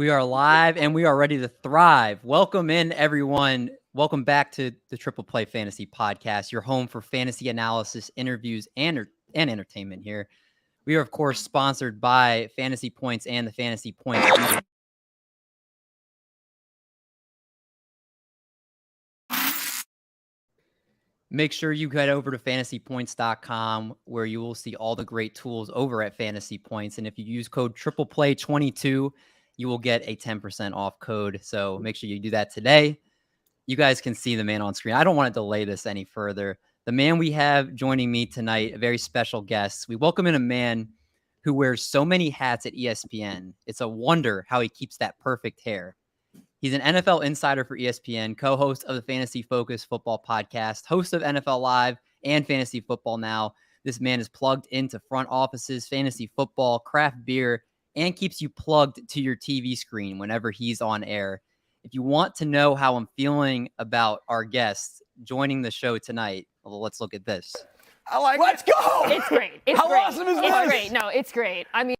We are live and we are ready to thrive. Welcome in, everyone. Welcome back to the Triple Play Fantasy Podcast, your home for fantasy analysis, interviews, and entertainment here. We are, of course, sponsored by Fantasy Points and the Fantasy Points. Make sure you head over to fantasypoints.com where you will see all the great tools over at Fantasy Points. And if you use code TriplePlay22, you will get a 10% off code. So make sure you do that today. You guys can see the man on screen. I don't want to delay this any further. The man we have joining me tonight, a very special guest. We welcome in a man who wears so many hats at ESPN. It's a wonder how he keeps that perfect hair. He's an NFL insider for ESPN, co-host of the Fantasy Focus Football Podcast, host of NFL Live and Fantasy Football Now. This man is plugged into front offices, fantasy football, craft beer, and keeps you plugged to your TV screen whenever he's on air. If you want to know how I'm feeling about our guests joining the show tonight, well, let's look at this. Let's go! It's great. It's How great. awesome is it's this? Great. No, it's great. I mean,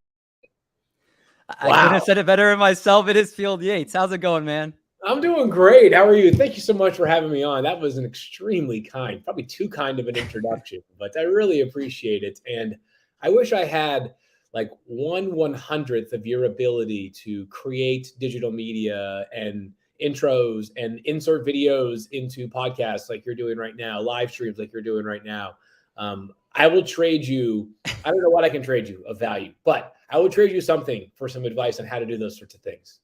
I couldn't have said it better myself. It is Field Yates. How's it going, man? I'm doing great. How are you? Thank you so much for having me on. That was an extremely kind, probably too kind of an introduction, but I really appreciate it. And I wish I had like 1/100th of your ability to create digital media and intros and insert videos into podcasts like you're doing right now, live streams like you're doing right now. I will trade you. I don't know what I can trade you of value, but I will trade you something for some advice on how to do those sorts of things.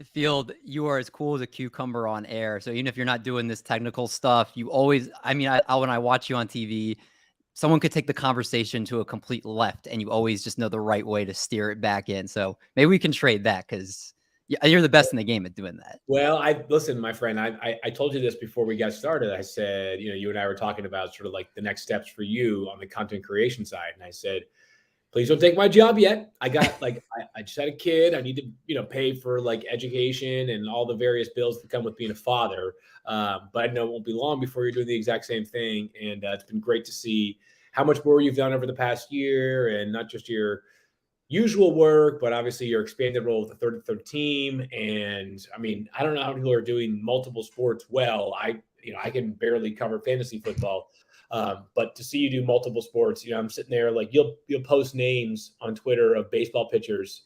Field, you are as cool as a cucumber on air. So even if you're not doing this technical stuff, you always, when I watch you on TV, someone could take the conversation to a complete left and you always just know the right way to steer it back in. So maybe we can trade that because you're the best in the game at doing that. Well, listen, my friend, I told you this before we got started. I said, you and I were talking about sort of like the next steps for you on the content creation side. And I said, please don't take my job yet. I got I just had a kid. I need to, pay for like education and all the various bills that come with being a father. But I know it won't be long before you're doing the exact same thing. And it's been great to see how much more you've done over the past year, and not just your usual work, but obviously your expanded role with the 33rd team. And I mean, I don't know how people are doing multiple sports well. I can barely cover fantasy football. But to see you do multiple sports, I'm sitting there like you'll post names on Twitter of baseball pitchers,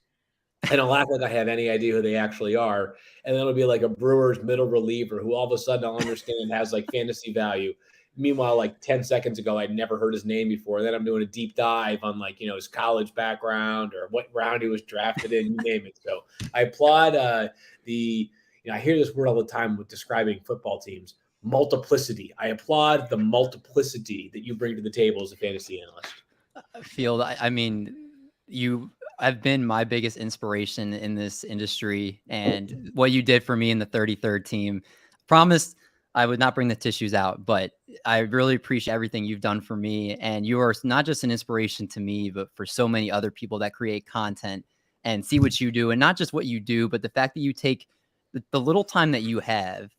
and I'll act like I have any idea who they actually are. And then it'll be like a Brewers middle reliever who all of a sudden I'll understand has like fantasy value. Meanwhile, like 10 seconds ago, I'd never heard his name before. Then I'm doing a deep dive on like, his college background or what round he was drafted in, you name it. So I applaud I hear this word all the time with describing football teams. Multiplicity. I applaud the multiplicity that you bring to the table as a fantasy analyst. Field, you have been my biggest inspiration in this industry, and what you did for me in the 33rd team. Promised I would not bring the tissues out, but I really appreciate everything you've done for me. And you are not just an inspiration to me, but for so many other people that create content and see what you do, and not just what you do, but the fact that you take the little time that you have.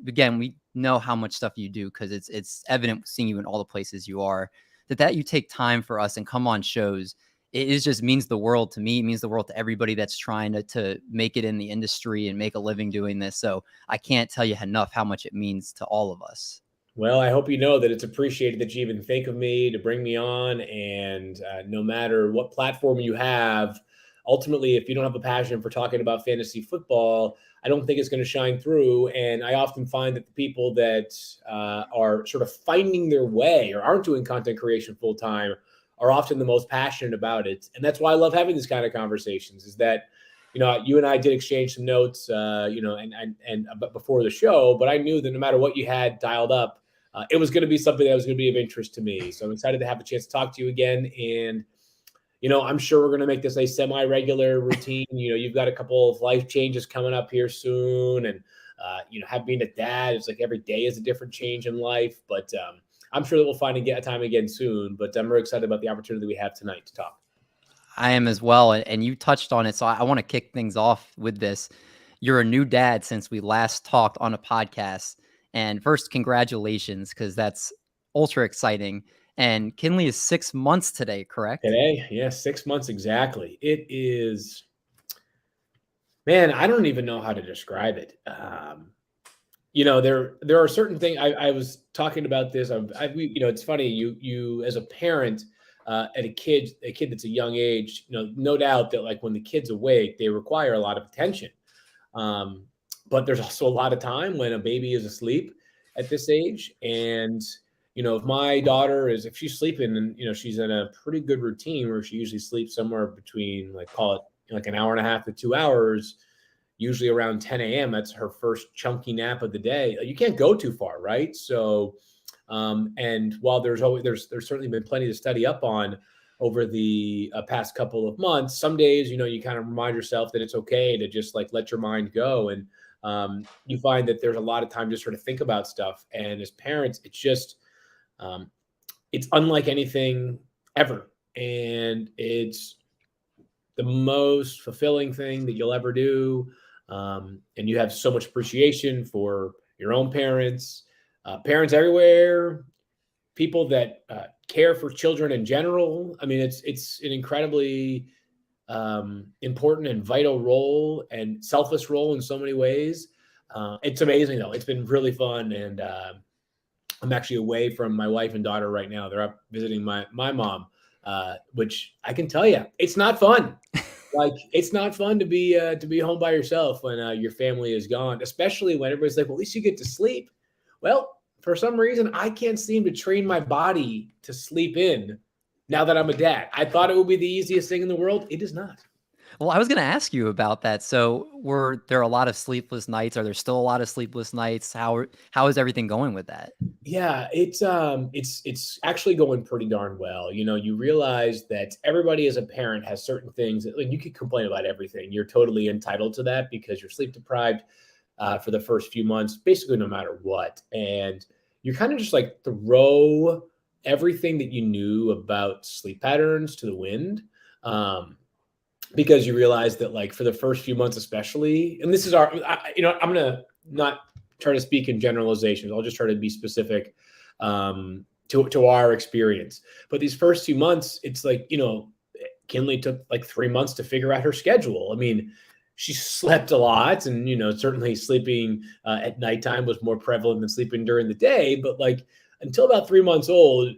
Again, we know how much stuff you do because it's evident seeing you in all the places you are, that you take time for us and come on shows. It just means the world to me. It means the world to everybody that's trying to make it in the industry and make a living doing this. So I can't tell you enough how much it means to all of us. Well, I hope you know that it's appreciated that you even think of me to bring me on. And no matter what platform you have, ultimately, if you don't have a passion for talking about fantasy football, I don't think it's going to shine through. And I often find that the people that are sort of finding their way or aren't doing content creation full time are often the most passionate about it. And that's why I love having these kind of conversations, is that, you and I did exchange some notes, before the show, but I knew that no matter what you had dialed up, it was going to be something that was going to be of interest to me. So I'm excited to have a chance to talk to you again. And, I'm sure we're going to make this a semi-regular routine. You've got a couple of life changes coming up here soon. And, being a dad, it's like every day is a different change in life. But I'm sure that we'll find a time again soon. But I'm very excited about the opportunity we have tonight to talk. I am as well. And you touched on it. So I want to kick things off with this. You're a new dad since we last talked on a podcast. And first, congratulations, because that's ultra exciting. And Kinley is 6 months today, correct? Today? Yeah, 6 months exactly. It is Man, I don't even know how to describe it. There are certain things. I was talking about this. It's funny. You as a parent, at a kid that's a young age, no doubt that like when the kid's awake, they require a lot of attention. Um, but there's also a lot of time when a baby is asleep at this age. And, if my daughter if she's sleeping and, she's in a pretty good routine where she usually sleeps somewhere between like, call it like an hour and a half to 2 hours, usually around 10 a.m. That's her first chunky nap of the day. You can't go too far, right? So, and while there's certainly been plenty to study up on over the past couple of months, some days, you kind of remind yourself that it's okay to just like let your mind go. And you find that there's a lot of time to sort of think about stuff. And as parents, um, it's unlike anything ever. And it's the most fulfilling thing that you'll ever do. And you have so much appreciation for your own parents, parents everywhere, people that care for children in general. I mean, it's an incredibly important and vital role and selfless role in so many ways. It's amazing though. It's been really fun, and I'm actually away from my wife and daughter right now. They're up visiting my mom, which I can tell you, it's not fun. Like it's not fun to be home by yourself when your family is gone, especially when everybody's like, "Well, at least you get to sleep." Well, for some reason, I can't seem to train my body to sleep in now that I'm a dad. I thought it would be the easiest thing in the world. It is not. Well, I was going to ask you about that. So, were there a lot of sleepless nights? Are there still a lot of sleepless nights? How is everything going with that? Yeah, it's actually going pretty darn well. You realize that everybody as a parent has certain things that, like, you could complain about everything. You're totally entitled to that because you're sleep deprived for the first few months, basically no matter what. And you kind of just like throw everything that you knew about sleep patterns to the wind. Because you realize that like for the first few months, especially, and this is I'm going to not try to speak in generalizations. I'll just try to be specific to our experience. But these first few months, it's like, Kinley took like 3 months to figure out her schedule. I mean, she slept a lot, and, certainly sleeping at nighttime was more prevalent than sleeping during the day. But like until about 3 months old,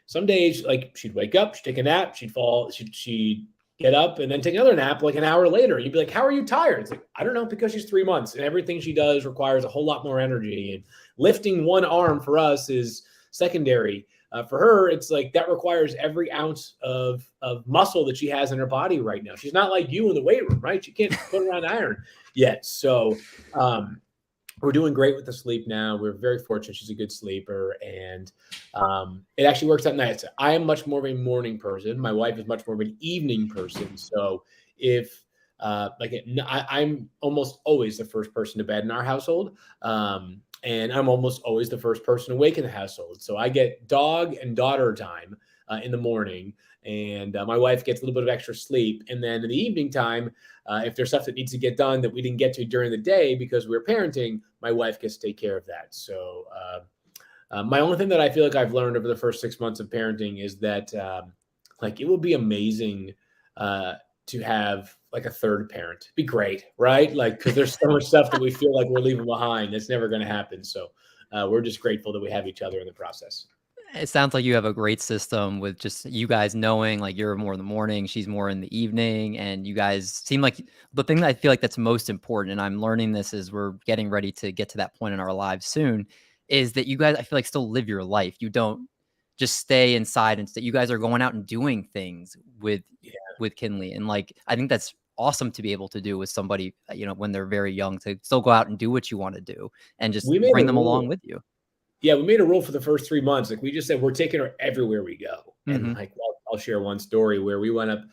some days like she'd wake up, she'd take a nap, she'd fall, she'd get up and then take another nap like an hour later. And you'd be like, "How are you tired?" It's like, "I don't know," because she's 3 months and everything she does requires a whole lot more energy. And lifting one arm for us is secondary. For her, it's like that requires every ounce of muscle that she has in her body right now. She's not like you in the weight room, right? She can't put her on iron yet. So we're doing great with the sleep now. We're very fortunate. She's a good sleeper, and it actually works out nice. I am much more of a morning person. My wife is much more of an evening person. So if I'm almost always the first person to bed in our household, and I'm almost always the first person awake in the household. So I get dog and daughter time in the morning, and my wife gets a little bit of extra sleep. And then in the evening time, if there's stuff that needs to get done that we didn't get to during the day because we were parenting, my wife gets to take care of that. So my only thing that I feel like I've learned over the first 6 months of parenting is that like it would be amazing to have like a third parent. It'd be great, right? Like, because there's so much stuff that we feel like we're leaving behind. It's never going to happen. So we're just grateful that we have each other in the process. It sounds like you have a great system with just you guys knowing like you're more in the morning, she's more in the evening, and you guys seem like the thing that I feel like that's most important. And I'm learning this as we're getting ready to get to that point in our lives soon, is that you guys, I feel like, still live your life. You don't just stay inside, and that you guys are going out and doing things with Kinley. And like, I think that's awesome to be able to do with somebody, when they're very young, to still go out and do what you want to do and just We made bring a them rule. along with you. Yeah, we made a rule for the first 3 months. Like we just said, we're taking her everywhere we go. And Mhm. like, I'll share one story where we went up.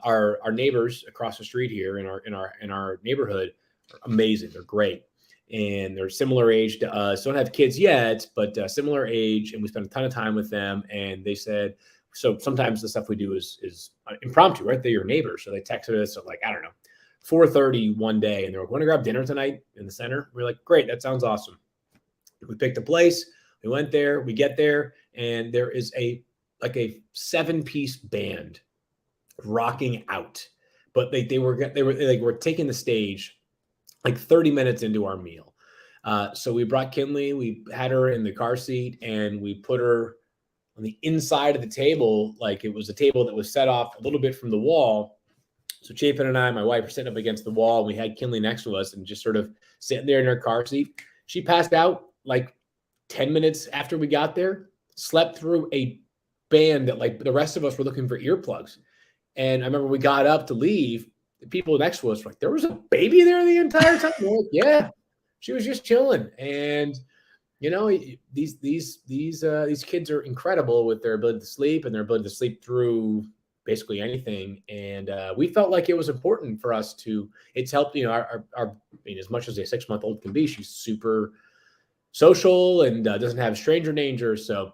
Our neighbors across the street here in our neighborhood are amazing. They're great, and they're similar age to us. Don't have kids yet, but similar age. And we spent a ton of time with them. And they said, so sometimes the stuff we do is impromptu, right? They're your neighbors, so they texted us at like, I don't know, 4:30 one day, and they're like, "Want to grab dinner tonight in the center?" We're like, "Great, that sounds awesome." We picked a place. We went there. We get there, and there is a 7-piece band rocking out but they were taking the stage like 30 minutes into our meal. So we brought Kinley, we had her in the car seat, and we put her on the inside of the table. Like it was a table that was set off a little bit from the wall. So Chapin and I, my wife, were sitting up against the wall. We had Kinley next to us and just sort of sitting there in her car seat. She passed out like 10 minutes after we got there, slept through a band that like the rest of us were looking for earplugs. And I remember we got up to leave. The people next to us were like, there was a baby there the entire time. We're like, yeah, she was just chilling. And you know, these kids are incredible with their ability to sleep and their ability to sleep through basically anything. And we felt like it was important for us to. It's helped. You know, our I mean, as much as a 6-month-old can be, she's super social and doesn't have stranger danger. So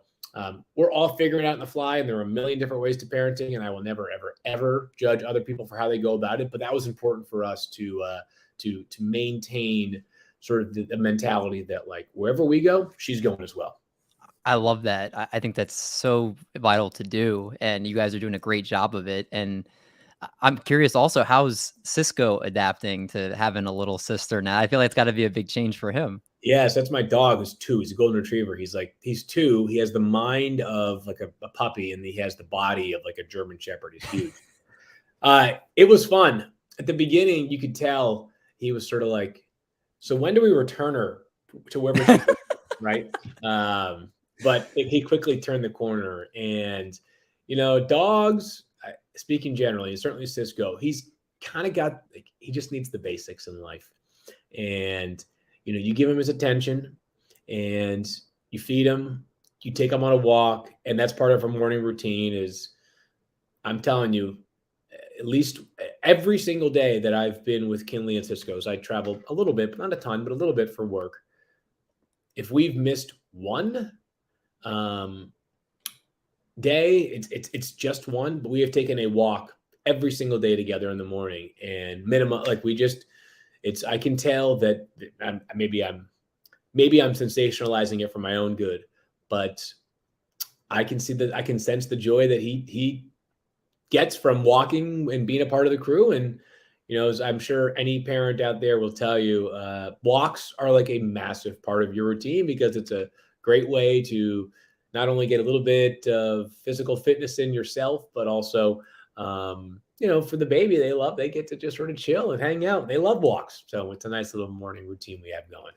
we're all figuring it out on the fly, and there are a million different ways to parenting. And I will never, ever, ever judge other people for how they go about it. But that was important for us to maintain sort of the mentality that like wherever we go, she's going as well. I love that. I think that's so vital to do, and you guys are doing a great job of it. And I'm curious also, how's Cisco adapting to having a little sister now? I feel like it's got to be a big change for him. Yes, that's my dog who's 2. He's a golden retriever. He's 2. He has the mind of like a puppy, and he has the body of like a German Shepherd. He's huge. It was fun. At the beginning, you could tell he was sort of like, so when do we return her to wherever she's right? But he quickly turned the corner. And, you know, dogs, speaking generally, certainly Cisco, he's kind of got, like, he just needs the basics in life. And, you know, you give him his attention and you feed him, you take him on a walk. And that's part of our morning routine is, I'm telling you, at least every single day that I've been with Kinley and Cisco's, I traveled a little bit, but not a ton, but a little bit for work. If we've missed one day, it's just one, but we have taken a walk every single day together in the morning, and minimum, like I can tell that maybe I'm sensationalizing it for my own good, but I can sense the joy that he gets from walking and being a part of the crew. And, you know, as I'm sure any parent out there will tell you, walks are like a massive part of your routine because it's a great way to not only get a little bit of physical fitness in yourself, but also, you know, for the baby, they get to just sort of chill and hang out. They love walks. So it's a nice little morning routine we have going.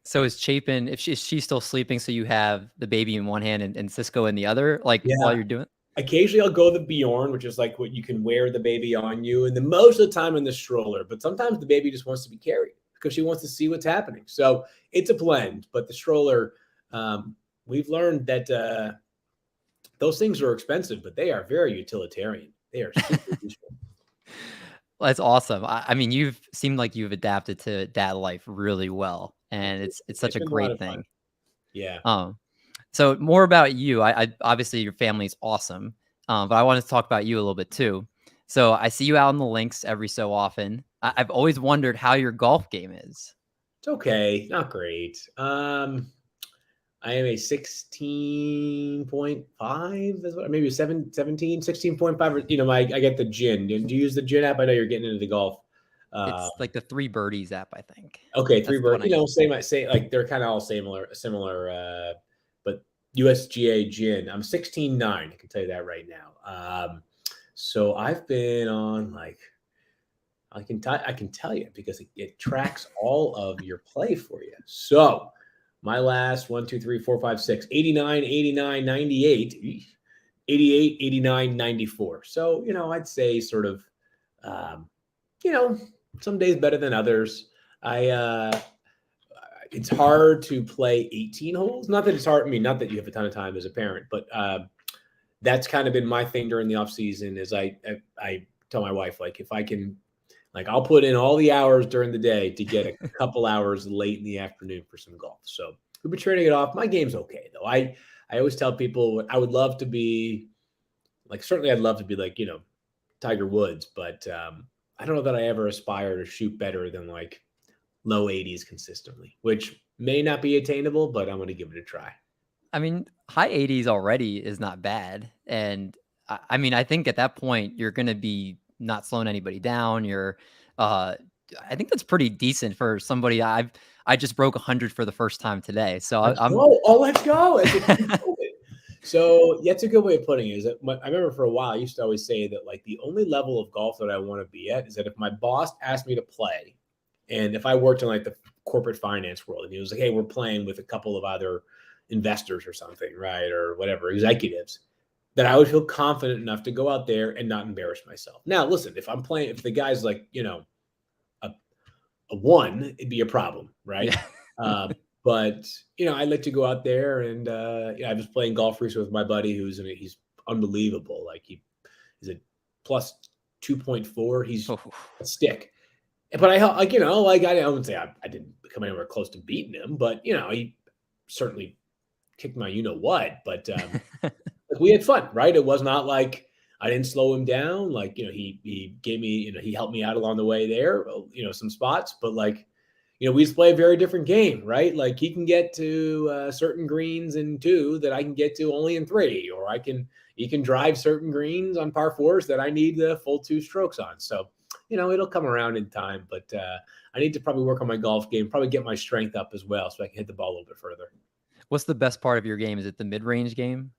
So is Chapin, if she's still sleeping, so you have the baby in one hand and Cisco in the other, like while you're doing? Occasionally I'll go the Bjorn, which is like what you can wear the baby on you, and the most of the time in the stroller. But sometimes the baby just wants to be carried because she wants to see what's happening. So it's a blend. But the stroller, we've learned that those things are expensive, but they are very utilitarian. They are super useful. Well, that's awesome. I mean, you've seemed like you've adapted to dad life really well, and it's such a great thing. Yeah. So more about you. I obviously your family's awesome, but I wanted to talk about you a little bit too. So I see you out on the links every so often. I've always wondered how your golf game is. It's okay, not great. I am a 16.5, maybe 17, 16.5. You know, I get the Gin. Do you use the Gin app? I know you're getting into the golf. It's like the 3 Birdies app, I think. Okay, 3 Birdies. You know, say like they're kind of all similar. But USGA Gin. I'm 16.9. I can tell you that right now. So I've been on like I can tell you because it tracks all of your play for you. So my last 1, 2, 3, 4, 5, 6, 89, 89, 98, 88, 89, 94. So, you know, I'd say sort of, you know, some days better than others. It's hard to play 18 holes. Not that it's hard. I mean, not that you have a ton of time as a parent, but that's kind of been my thing during the off season is I tell my wife, like, if I can, like, I'll put in all the hours during the day to get a couple hours late in the afternoon for some golf. So we've been turning it off. My game's okay, though. I always tell people I would love to be like, certainly I'd love to be like, you know, Tiger Woods, but I don't know that I ever aspire to shoot better than like low 80s consistently, which may not be attainable, but I'm going to give it a try. I mean, high 80s already is not bad. And I mean, I think at that point, you're going to be not slowing anybody down. You're, I think that's pretty decent for somebody. I just broke 100 for the first time today. So Let's I'm. go. Oh, let's go. So that's a good way of putting it. Is that I remember for a while I used to always say that like the only level of golf that I want to be at is that if my boss asked me to play, and if I worked in like the corporate finance world, and he was like, "Hey, we're playing with a couple of other investors or something, right, or whatever executives," that I would feel confident enough to go out there and not embarrass myself. Now, listen, if I'm playing, if the guy's like, a one, it'd be a problem, right? Yeah. But I like to go out there and I was playing golf recently with my buddy he's unbelievable. Like he's a plus 2.4. He's Oh, a stick. But I wouldn't say I didn't come anywhere close to beating him, but he certainly kicked my what. But like we had fun, right? It was not like I didn't slow him down. Like, he gave me, he helped me out along the way there, some spots, but like, we just play a very different game, right? Like he can get to certain greens in 2 that I can get to only in 3, or he can drive certain greens on par 4s that I need the full 2 strokes on. So, it'll come around in time, but I need to probably work on my golf game, probably get my strength up as well, so I can hit the ball a little bit further. what's the best part of your game? Is it the mid-range game?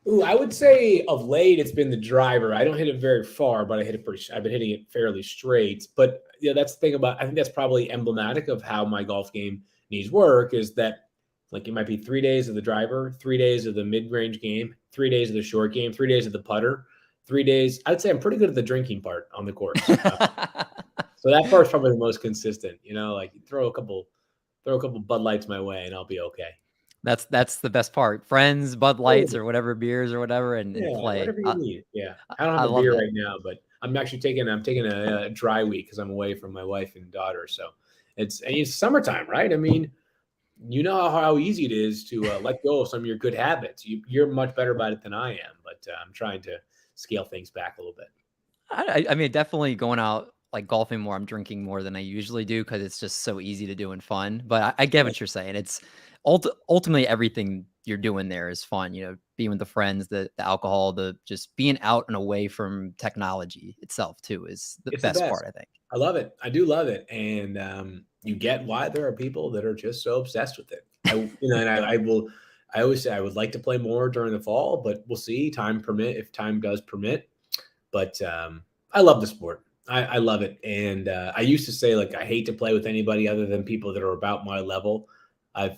Ooh, I would say of late it's been the driver. I don't hit it very far, but I've been hitting it fairly straight. But that's the thing about, I think that's probably emblematic of how my golf game needs work, is that like it might be 3 days of the driver, 3 days of the mid-range game, 3 days of the short game, 3 days of the putter, 3 days. I'd say I'm pretty good at the drinking part on the course. So that part's probably the most consistent, like throw a couple Bud Lights my way and I'll be okay. That's the best part. Friends, Bud Lights, or whatever beers or whatever, and play. Whatever you need. Yeah, I don't have a love beer that. right now, but I'm actually taking a dry week because I'm away from my wife and daughter. So it's summertime, right? I mean, how easy it is to let go of some of your good habits. You're much better about it than I am, but I'm trying to scale things back a little bit. I mean, definitely going out like golfing more. I'm drinking more than I usually do because it's just so easy to do and fun. But I get what you're saying. It's ultimately everything you're doing there is fun. Being with the friends, the alcohol, the just being out and away from technology itself too is the It's the best best. part, I think. I love it. I do love it, and you get why there are people that are just so obsessed with it. I always say I would like to play more during the fall, but we'll see. If time does permit. But I love the sport. I love it, and I used to say like I hate to play with anybody other than people that are about my level. I've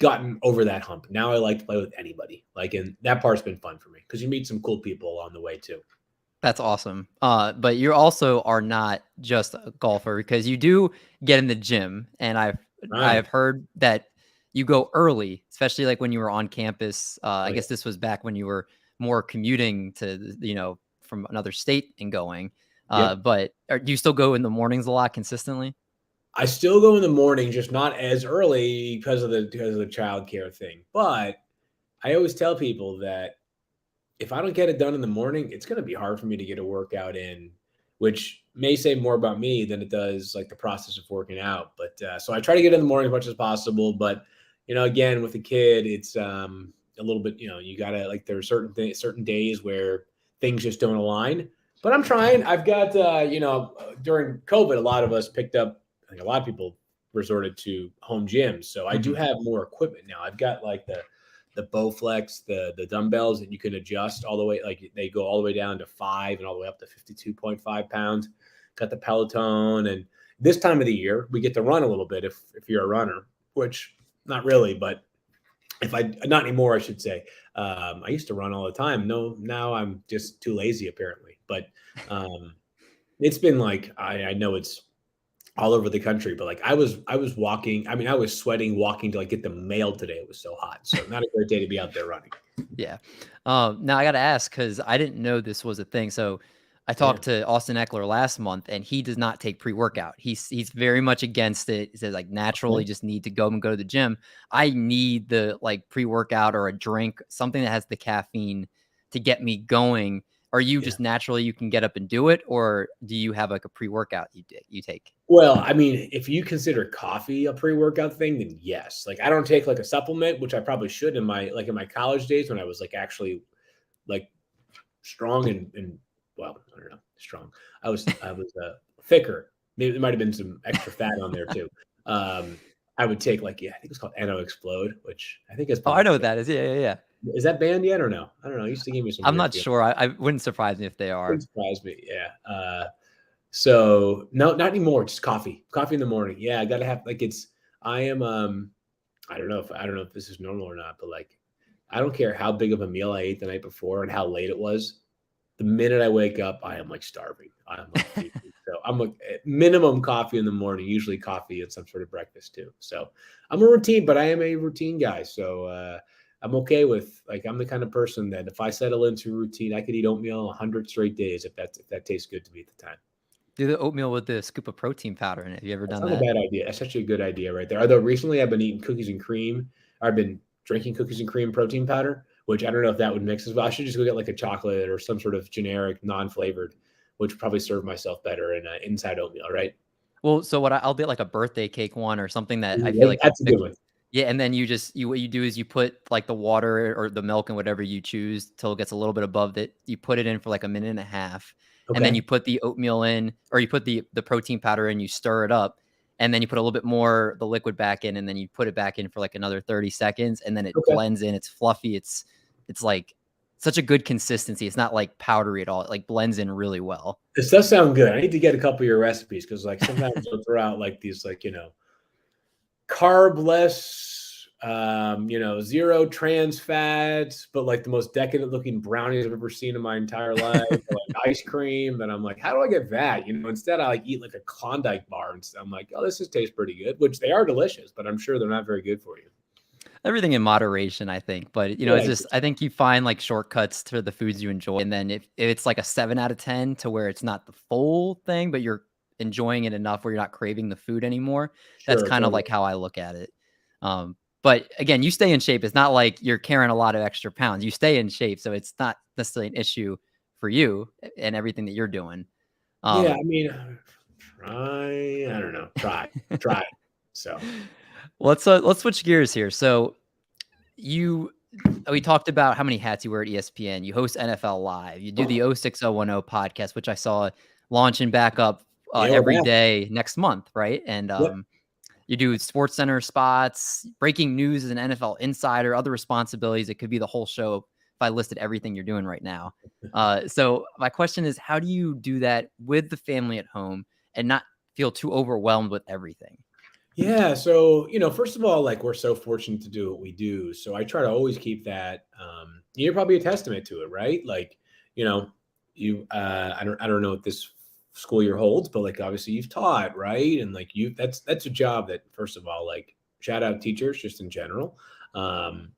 gotten over that hump. Now I like to play with anybody. And that part's been fun for me because you meet some cool people along the way too. That's awesome. But you also are not just a golfer because you do get in the gym, and I've Right. heard that you go early, especially like when you were on campus. I Yeah. guess this was back when you were more commuting to from another state and going. Yep. But do you still go in the mornings a lot consistently? I still go in the morning, just not as early because of the childcare thing. But I always tell people that if I don't get it done in the morning, it's going to be hard for me to get a workout in, which may say more about me than it does like the process of working out. But so I try to get in the morning as much as possible. But again, with a kid, it's a little bit. You gotta like there are certain days where things just don't align. But I'm trying. I've got during COVID, a lot of us picked up. I think a lot of people resorted to home gyms. So I do Mhm. have more equipment now. I've got like the Bowflex, the dumbbells that you can adjust all the way, like they go all the way down to 5 and all the way up to 52.5 pounds. Got the Peloton, and this time of the year we get to run a little bit if you're a runner, which not really, but not anymore, I should say. I used to run all the time. No, now I'm just too lazy apparently. But it's been like I know it's all over the country, but like I was walking. I mean, I was sweating walking to like get the mail today. It was so hot. So not a great day to be out there running. Yeah. Now I got to ask because I didn't know this was a thing. So I Yeah. talked to Austin Eckler last month, and he does not take pre-workout. He's very much against it. He says like naturally Okay. just need to go to the gym. I need the like pre-workout or a drink, something that has the caffeine to get me going. Are you Yeah. just naturally you can get up and do it, or do you have like a pre-workout you take? Well, I mean, if you consider coffee a pre-workout thing, then yes. Like I don't take like a supplement, which I probably should in my college days when I was like actually like strong and well, I don't know, strong. I was thicker. Maybe there might have been some extra fat on there too. I would take like, I think it's called NO Explode, which I think has Oh, been I know what that is. Yeah, yeah, yeah. Is that banned yet or no? I don't know. It used to give me some I'm weird not feeling. sure. I wouldn't surprise me if they are. Wouldn't surprise me. Yeah. So no, not anymore. Just coffee. Coffee in the morning. Yeah, I gotta have like I am I don't know if this is normal or not, but like I don't care how big of a meal I ate the night before and how late it was. The minute I wake up, I am like starving. I am like feeding. So I'm like minimum coffee in the morning, usually coffee and some sort of breakfast too. So I'm a routine, but I am a routine guy. So I'm okay with like I'm the kind of person that if I settle into a routine, I could eat oatmeal 100 straight days if that tastes good to me at the time. Do the oatmeal with the scoop of protein powder in it. Have you ever That's done not a that? bad idea. That's actually a good idea right there. Although recently I've been eating cookies and cream. I've been drinking cookies and cream protein powder, which I don't know if that would mix as well. I should just go get like a chocolate or some sort of generic non-flavored, which would probably serve myself better in inside oatmeal, right? Well, so I'll get like a birthday cake one or something that I feel Ooh, like that's a good one. yeah, and then what you do is you put like the water or the milk and whatever you choose till it gets a little bit above it. You put it in for like a minute and a half, and then Okay. you put the oatmeal in, or you put the protein powder in. You stir it up, and then you put a little bit more the liquid back in, and then you put it back in for like another 30 seconds, and then it Okay. blends in. It's fluffy. It's like such a good consistency. It's not like powdery at all. It like blends in really well. This does sound good. I need to get a couple of your recipes because like sometimes they'll throw out like these like, carb-less, zero trans fats, but like the most decadent looking brownies I've ever seen in my entire life, or like ice cream. And I'm like, how do I get that? Instead I like eat like a Klondike bar and I'm like, oh, this tastes pretty good, which they are delicious, but I'm sure they're not very good for you. Everything in moderation, I think. But it's Yeah, just I think you find like shortcuts to the foods you enjoy, and then if it's like a 7 out of 10 to where it's not the full thing, but you're enjoying it enough where you're not craving the food anymore. That's sure, kind of totally. like how I look at it. But again, you stay in shape. It's not like you're carrying a lot of extra pounds. You stay in shape, so it's not necessarily an issue for you and everything that you're doing. Yeah, Um, I mean, I don't know, try. So let's switch gears here. So you we talked about how many hats you wear at ESPN. You host NFL Live. You do the 06010 podcast, which I saw launching back up yeah, we're every back. day next month, right? And Yep. you do Sports Center spots, breaking news as an NFL insider, other responsibilities. It could be the whole show if I listed everything you're doing right now. So my question is, how do you do that with the family at home and not feel too overwhelmed with everything? Yeah. So, first of all, like we're so fortunate to do what we do. So I try to always keep that. You're probably a testament to it, right? Like, I don't know what this school year holds, but like obviously you've taught, right? And like that's a job that, first of all, like shout out teachers just in general. Um,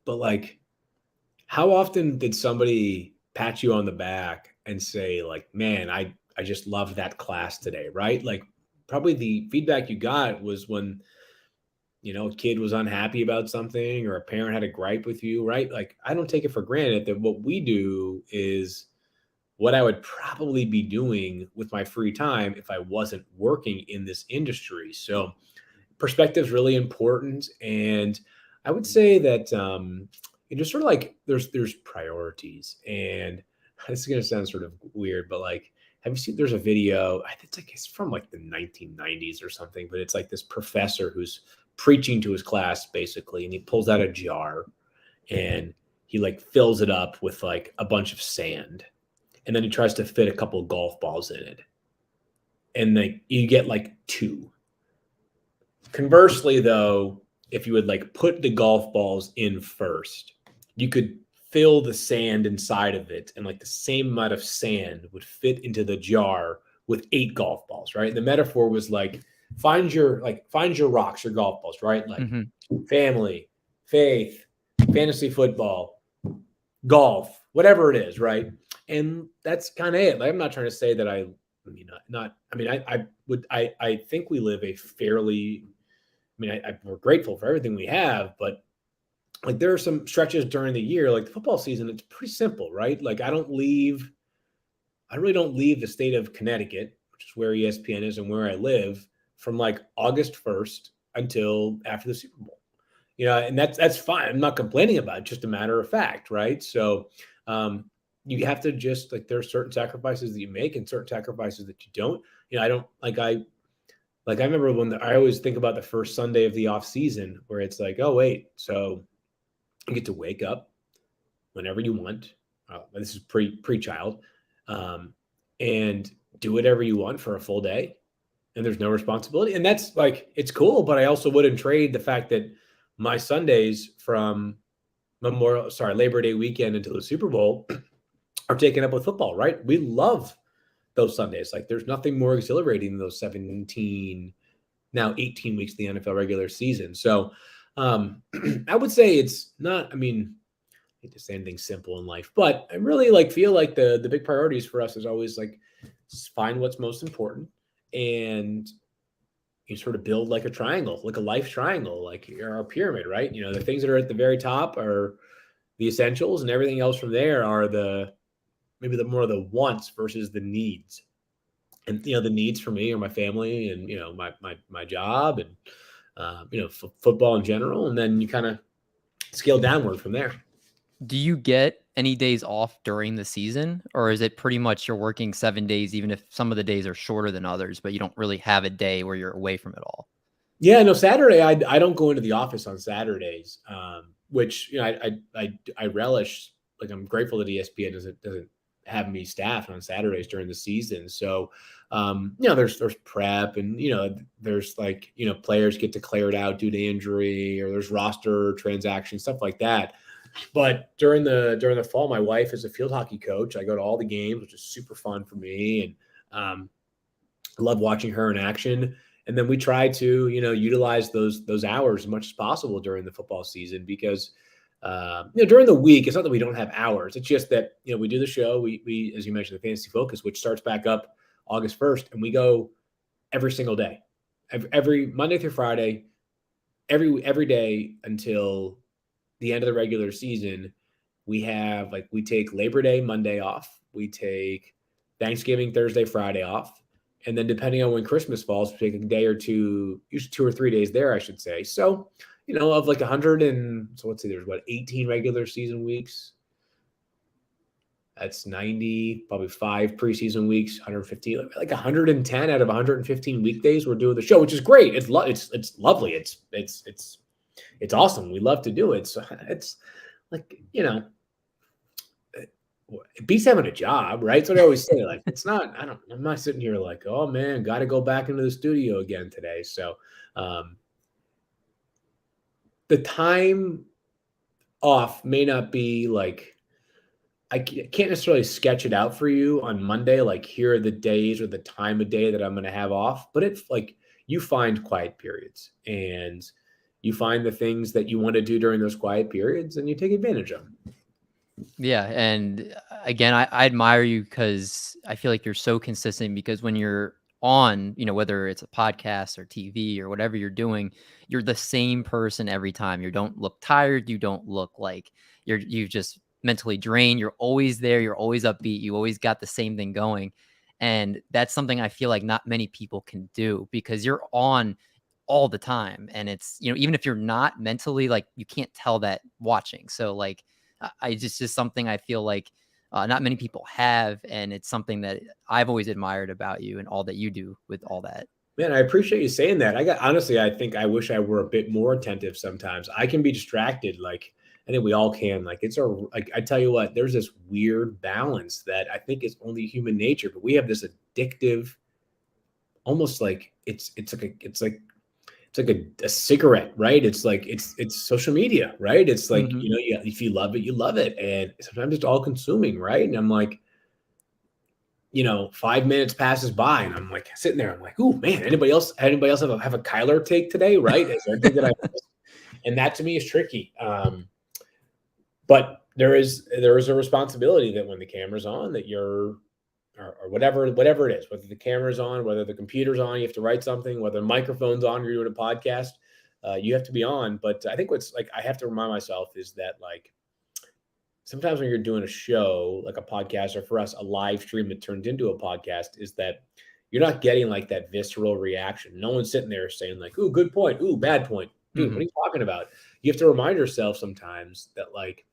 but like, how often did somebody pat you on the back and say, like, man, I just loved that class today, right? Like probably the feedback you got was when a kid was unhappy about something or a parent had a gripe with you, right? Like, I don't take it for granted that what we do is what I would probably be doing with my free time if I wasn't working in this industry. So, perspective is really important. And I would say that it just sort of like there's priorities. And this is going to sound sort of weird, but like, have you seen there's a video, I think it's from like the 1990s or something, but it's like this professor who's preaching to his class basically, and he pulls out a jar and he like fills it up with like a bunch of sand, and then he tries to fit a couple of golf balls in it, and like you get like two. Conversely, though, if you would like put the golf balls in first, you could fill the sand inside of it, and like the same amount of sand would fit into the jar with 8 golf balls, right? And the metaphor was like find your rocks, your golf balls, right? Like family, faith, fantasy football, golf, whatever it is, right? And that's kind of it. Like, I'm not trying to say that I think we live a fairly, we're grateful for everything we have, but like there are some stretches during the year, like the football season, it's pretty simple, right? Like I really don't leave the state of Connecticut, which is where ESPN is and where I live, from like August 1st until after the Super Bowl. And that's fine. I'm not complaining about it, just a matter of fact, right? So you have to just like, there are certain sacrifices that you make and certain sacrifices that you don't. I don't I remember when I always think about the first Sunday of the off season where it's like, oh wait, so you get to wake up whenever you want. This is pre-child, and do whatever you want for a full day, and there's no responsibility. And that's like, it's cool, but I also wouldn't trade the fact that my Sundays from Labor Day weekend until the Super Bowl are taken up with football, right? We love those Sundays. Like, there's nothing more exhilarating than those 17, now 18 weeks of the NFL regular season. So I would say it's not, I hate to say anything simple in life, but I really feel like the big priorities for us is always like, find what's most important, and you sort of build like a triangle, like a life triangle, like our pyramid, right? The things that are at the very top are the essentials, and everything else from there are maybe the more the wants versus the needs. And the needs for me are my family and my job and football in general, and then you kind of scale downward from there. Do you get any days off during the season, or is it pretty much you're working 7 days, even if some of the days are shorter than others, but you don't really have a day where you're away from it all? Yeah, no, Saturday, I don't go into the office on Saturdays, which, I relish. Like, I'm grateful that ESPN doesn't have me staffed on Saturdays during the season. So, there's prep, and, there's players get declared out due to injury, or there's roster transactions, stuff like that. But during the fall, my wife is a field hockey coach. I go to all the games, which is super fun for me. And I love watching her in action. And then we try to, utilize those hours as much as possible during the football season, because, during the week, it's not that we don't have hours. It's just that, we do the show. We, as you mentioned, the Fantasy Focus, which starts back up August 1st, and we go every single day, every Monday through Friday, every day until the end of the regular season. We take Labor Day Monday off. We take Thanksgiving Thursday, Friday off. And then depending on when Christmas falls, we take a day or two, usually 2 or 3 days there, I should say. So, of 100 and so let's say there's 18 regular season weeks. That's 90, probably 5 preseason weeks, 150, like 110 out of 115 weekdays we're doing the show, which is great. It's lovely. It's awesome. We love to do it. So it's like, it beats having a job, right? That's what I always say. Like, I'm not sitting here like, oh man, got to go back into the studio again today. So the time off may not be like, I can't necessarily sketch it out for you on Monday. Like, here are the days or the time of day that I'm going to have off, but it's like, you find quiet periods, and you find the things that you want to do during those quiet periods, and you take advantage of them. Yeah. And again, I admire you because I feel like you're so consistent, because when you're on, whether it's a podcast or TV or whatever you're doing, you're the same person every time. You don't look tired. You don't look like you've just mentally drained. You're always there. You're always upbeat. You always got the same thing going. And that's something I feel like not many people can do, because you're on all the time. And it's, even if you're not mentally, like, you can't tell that watching. So like, I just something I feel like not many people have. And it's something that I've always admired about you and all that you do with all that. Man, I appreciate you saying that. Honestly, I think I wish I were a bit more attentive sometimes. I can be distracted. Like, I think we all can. Like, I tell you what, there's this weird balance that I think is only human nature, but we have this addictive, almost like it's like a cigarette, right? It's like, it's social media, right? It's like, if you love it, you love it. And sometimes it's all consuming, right? And I'm like, 5 minutes passes by, and I'm like sitting there. I'm like, "Ooh, man! Anybody else have a Kyler take today? Right? Is there anything that I missed?" And that to me is tricky. But there is a responsibility that when the camera's on, that you're, or whatever it is, whether the camera's on, whether the computer's on, you have to write something, whether the microphone's on, you're doing a podcast, you have to be on. But I think what's like, I have to remind myself is that, like, sometimes when you're doing a show, like a podcast, or for us, a live stream that turned into a podcast, is that you're not getting like that visceral reaction. No one's sitting there saying like, "Ooh, good point. Ooh, bad point. Dude, what are you talking about?" You have to remind yourself sometimes that, like,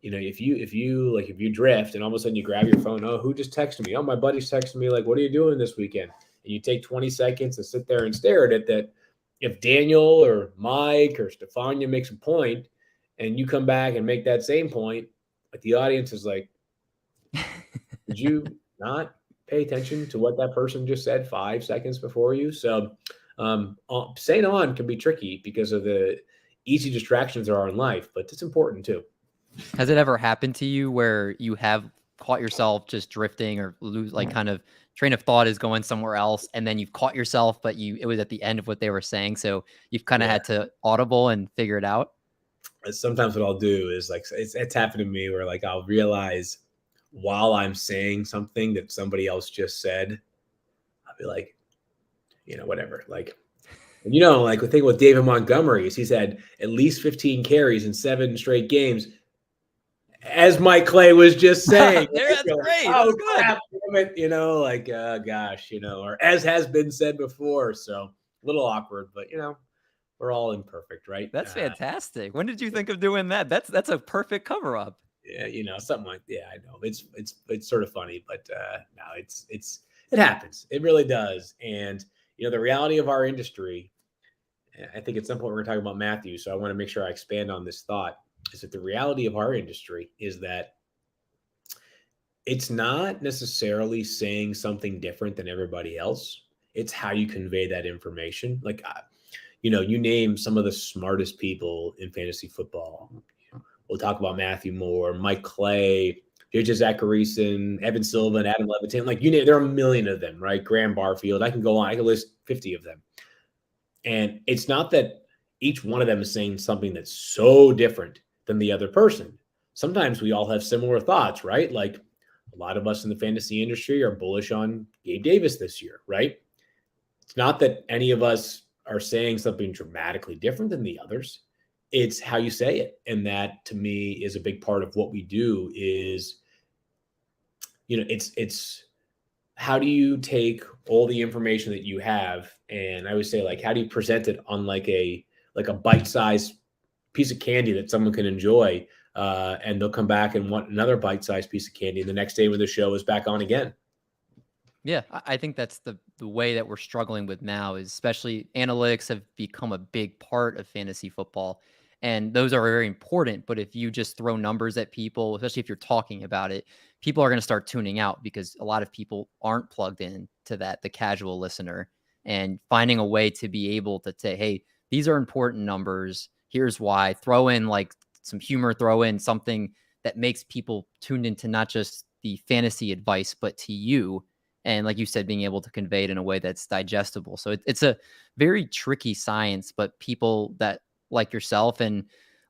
if you drift and all of a sudden you grab your phone, oh, who just texted me? Oh, my buddy's texting me, like, what are you doing this weekend? And you take 20 seconds to sit there and stare at it, that if Daniel or Mike or Stefania makes a point and you come back and make that same point, like the audience is like, did you not pay attention to what that person just said 5 seconds before you? So staying on can be tricky because of the easy distractions there are in life, but it's important too. Has it ever happened to you where you have caught yourself just drifting or lose, like, kind of train of thought is going somewhere else, and then you've caught yourself, but it was at the end of what they were saying, so you've kind of Yeah. had to audible and figure it out? Sometimes what I'll do is, like, it's happened to me where, like, I'll realize while I'm saying something that somebody else just said, I'll be like, whatever. Like, like the thing with David Montgomery is he's had at least 15 carries in 7 straight games. As Mike Clay was just saying, That's great. Oh, That's good. crap, damn it, gosh, or as has been said before. So a little awkward, but we're all imperfect, right? That's fantastic. When did you think of doing that? That's a perfect cover up. Yeah, something like, yeah, I know it's sort of funny, but no, it happens. It really does. And the reality of our industry, I think at some point we're going to talk about Matthew, so I want to make sure I expand on this thought, is that the reality of our industry is that it's not necessarily saying something different than everybody else. It's how you convey that information. Like, you name some of the smartest people in fantasy football. We'll talk about Matthew Moore, Mike Clay, JJ Zacharyson, Evan Silva, and Adam Levitan. Like, you name, there are a million of them, right? Graham Barfield. I can go on. I can list 50 of them. And it's not that each one of them is saying something that's so different than the other person. Sometimes we all have similar thoughts, right? Like, a lot of us in the fantasy industry are bullish on Gabe Davis this year, right? It's not that any of us are saying something dramatically different than the others. It's how you say it. And that, to me, is a big part of what we do is, it's how do you take all the information that you have, and I would say, like, how do you present it on like a bite-sized piece of candy that someone can enjoy, and they'll come back and want another bite-sized piece of candy the next day when the show is back on again. Yeah, I think that's the way that we're struggling with now, is especially analytics have become a big part of fantasy football. And those are very important. But if you just throw numbers at people, especially if you're talking about it, people are going to start tuning out because a lot of people aren't plugged in to that, the casual listener, and finding a way to be able to say, hey, these are important numbers. Here's why. Throw in like some humor, throw in something that makes people tuned into not just the fantasy advice, but to you. And like you said, being able to convey it in a way that's digestible. So it's a very tricky science, but people that like yourself and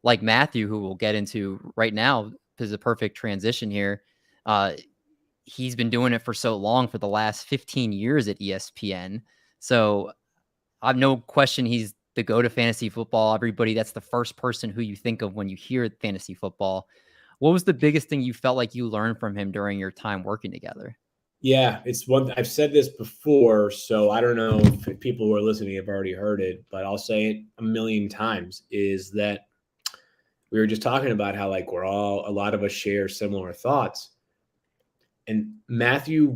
like Matthew, who we'll get into right now, is a perfect transition here. He's been doing it for so long, for the last 15 years at ESPN. So I've no question he's the go to fantasy football. Everybody, that's the first person who you think of when you hear fantasy football. What was the biggest thing you felt like you learned from him during your time working together? Yeah, it's one. I've said this before, so I don't know if people who are listening have already heard it, but I'll say it a million times, is that we were just talking about how, like, a lot of us share similar thoughts. And Matthew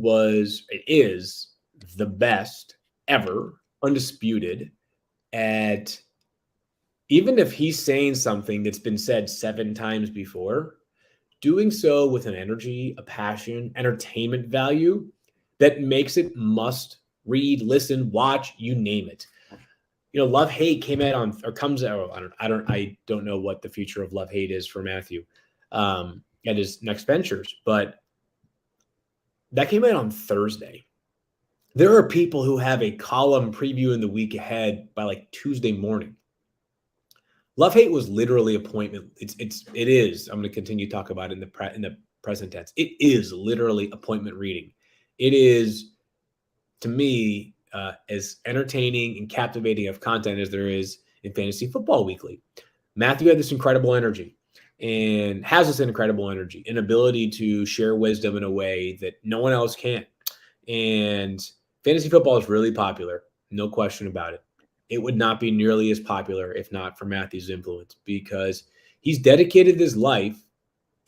is the best ever, undisputed, at, even if he's saying something that's been said 7 times before, doing so with an energy, a passion, entertainment value that makes it must read, listen, watch, you name it. Love Hate comes out. I don't know what the future of Love Hate is for Matthew at his next ventures, but that came out on Thursday. There are people who have a column previewing the week ahead by like Tuesday morning. Love Hate was literally appointment. It is. I'm going to continue to talk about it in the present tense. It is literally appointment reading. It is, to me, as entertaining and captivating of content as there is in Fantasy Football Weekly. Matthew had this incredible energy and has this incredible energy, an ability to share wisdom in a way that no one else can. And fantasy football is really popular, no question about it. It would not be nearly as popular if not for Matthew's influence, because he's dedicated his life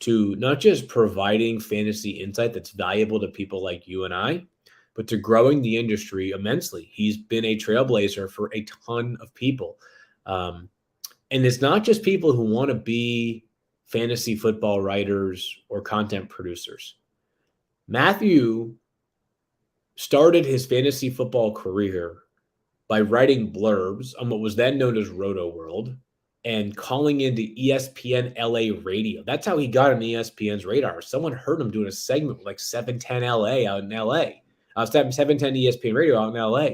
to not just providing fantasy insight that's valuable to people like you and I, but to growing the industry immensely. He's been a trailblazer for a ton of people. And it's not just people who want to be fantasy football writers or content producers. Matthew started his fantasy football career by writing blurbs on what was then known as Roto World and calling into ESPN LA radio. That's how he got on ESPN's radar. Someone heard him doing a segment with like 710 LA out in LA. 710 ESPN radio out in LA.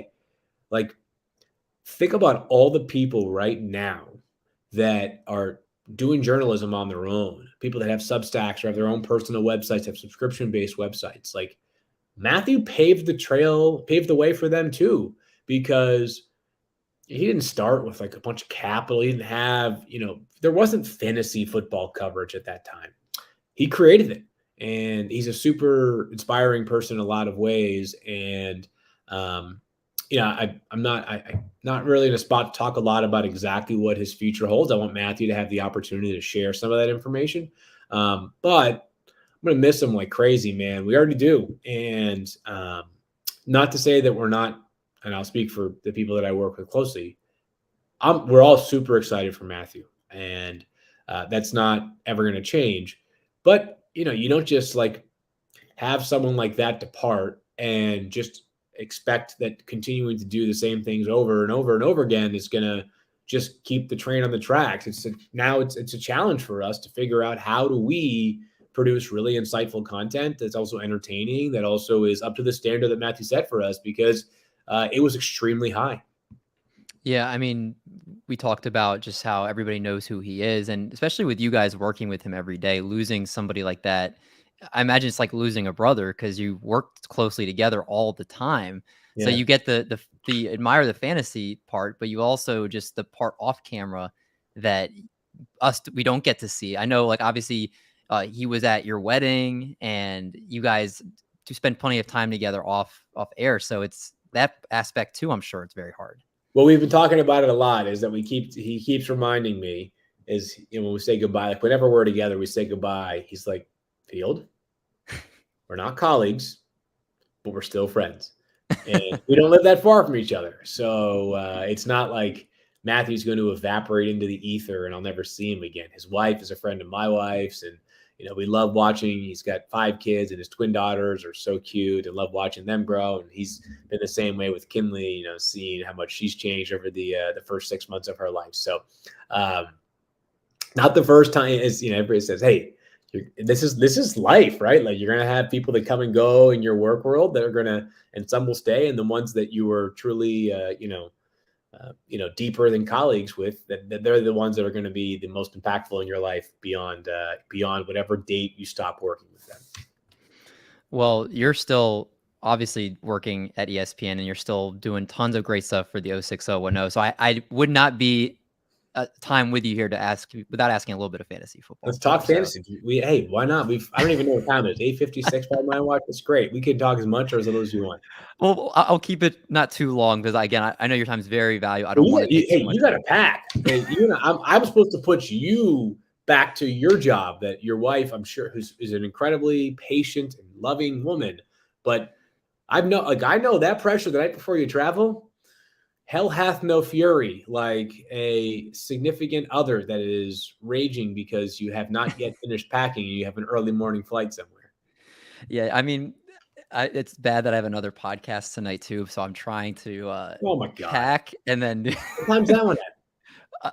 Like, think about all the people right now that are doing journalism on their own, people that have Substacks or have their own personal websites, have subscription-based websites. Like, Matthew paved the way for them too, because he didn't start with like a bunch of capital. He didn't have, there wasn't fantasy football coverage at that time. He created it, and he's a super inspiring person in a lot of ways. And, I'm not really in a spot to talk a lot about exactly what his future holds. I want Matthew to have the opportunity to share some of that information. But I'm going to miss him like crazy, man. We already do. And not to say that we're not, and I'll speak for the people that I work with closely, we're all super excited for Matthew. And that's not ever going to change. But, you don't just like have someone like that depart and just expect that continuing to do the same things over and over and over again is going to just keep the train on the tracks. It's a challenge for us to figure out how do we produce really insightful content that's also entertaining, that also is up to the standard that Matthew set for us, because it was extremely high. Yeah, I mean, we talked about just how everybody knows who he is, and especially with you guys working with him every day, losing somebody like that, I imagine it's like losing a brother, because you worked closely together all the time. So Yeah. you get the admire the fantasy part, but you also just the part off camera that we don't get to see. I know, like, obviously, he was at your wedding, and you guys do spend plenty of time together off air. So it's that aspect too. I'm sure it's very hard. Well, we've been talking about it a lot, is that he keeps reminding me, is when we say goodbye, like whenever we're together, we say goodbye. He's like, Field, we're not colleagues, but we're still friends. And we don't live that far from each other. So it's not like Matthew's going to evaporate into the ether and I'll never see him again. His wife is a friend of my wife's, and we love watching. He's got 5 kids, and his twin daughters are so cute, and love watching them grow. And he's been the same way with Kinley, seeing how much she's changed over the first 6 months of her life. So not the first time is, everybody says, hey, this is life, right? Like, you're going to have people that come and go in your work world that are going to, and some will stay. And the ones that you were truly, deeper than colleagues with, that they're the ones that are going to be the most impactful in your life beyond whatever date you stop working with them. Well, you're still obviously working at ESPN, and you're still doing tons of great stuff for the 06010. So I would not be time with you here to ask without asking a little bit of fantasy football. Let's talk fantasy. Hey, why not? I don't even know what time it is. 8:56 by my watch. It's great. We can talk as much or as little as you want. Well, I'll keep it not too long, because again, I know your time is very valuable. I don't want to take too much. You got to pack. Hey, I'm supposed to put you back to your job that your wife, I'm sure, is an incredibly patient and loving woman. But I know that pressure the night before you travel. Hell hath no fury like a significant other that is raging because you have not yet finished packing and you have an early morning flight somewhere. Yeah, I mean, it's bad that I have another podcast tonight too, so I'm trying to oh my God. pack, and then what time's that one at?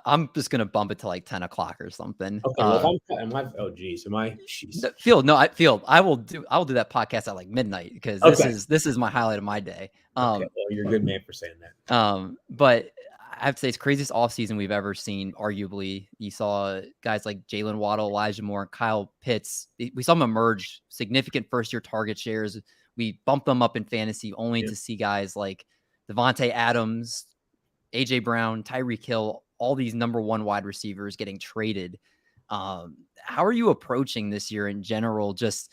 I'm just gonna bump it to like 10 o'clock or something. Okay, well, oh geez, am I? Geez. Field, I will do that podcast at like midnight, because this is my highlight of my day. Okay, well, you're a good man for saying that. But I have to say, it's craziest offseason we've ever seen. Arguably, you saw guys like Jalen Waddle, Elijah Moore, Kyle Pitts. We saw them emerge significant first-year target shares. We bumped them up in fantasy, only to see guys like Devontae Adams, AJ Brown, Tyreek Hill, all these number 1 wide receivers getting traded. How are you approaching this year in general, just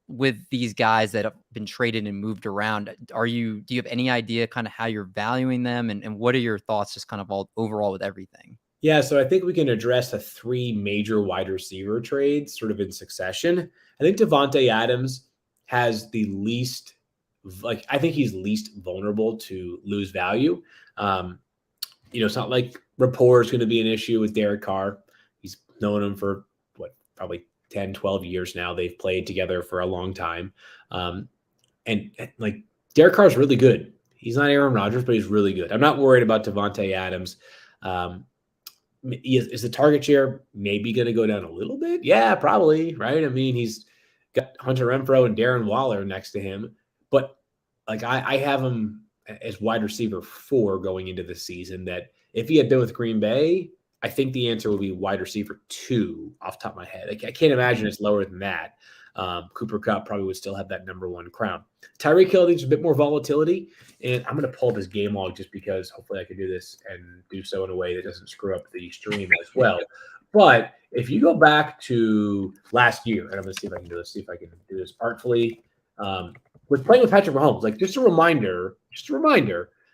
with these guys that have been traded and moved around? Do you have any idea kind of how you're valuing them, and what are your thoughts just kind of all overall with everything? Yeah, so I think we can address the three major wide receiver trades sort of in succession. I think Devontae Adams has the least, like, I think he's least vulnerable to lose value. Um, it's not like rapport is going to be an issue with Derek Carr. He's known him for probably 10, 12 years now. They've played together for a long time. And like Derek Carr is really good. He's not Aaron Rodgers, but he's really good. I'm not worried about Devontae Adams. Is the target share maybe going to go down a little bit? Yeah, probably, right? I mean, he's got Hunter Renfrow and Darren Waller next to him, but like I have him as wide receiver 4 going into the season. That if he had been with Green Bay, I think the answer would be wide receiver 2 off the top of my head. I can't imagine it's lower than that. Cooper Kupp probably would still have that number 1 crown. Tyreek Hill needs a bit more volatility, and I'm going to pull up his game log just because hopefully I can do this and do so in a way that doesn't screw up the stream as well. But if you go back to last year, and I'm going to see if I can do this artfully, with playing with Patrick Mahomes, like just a reminder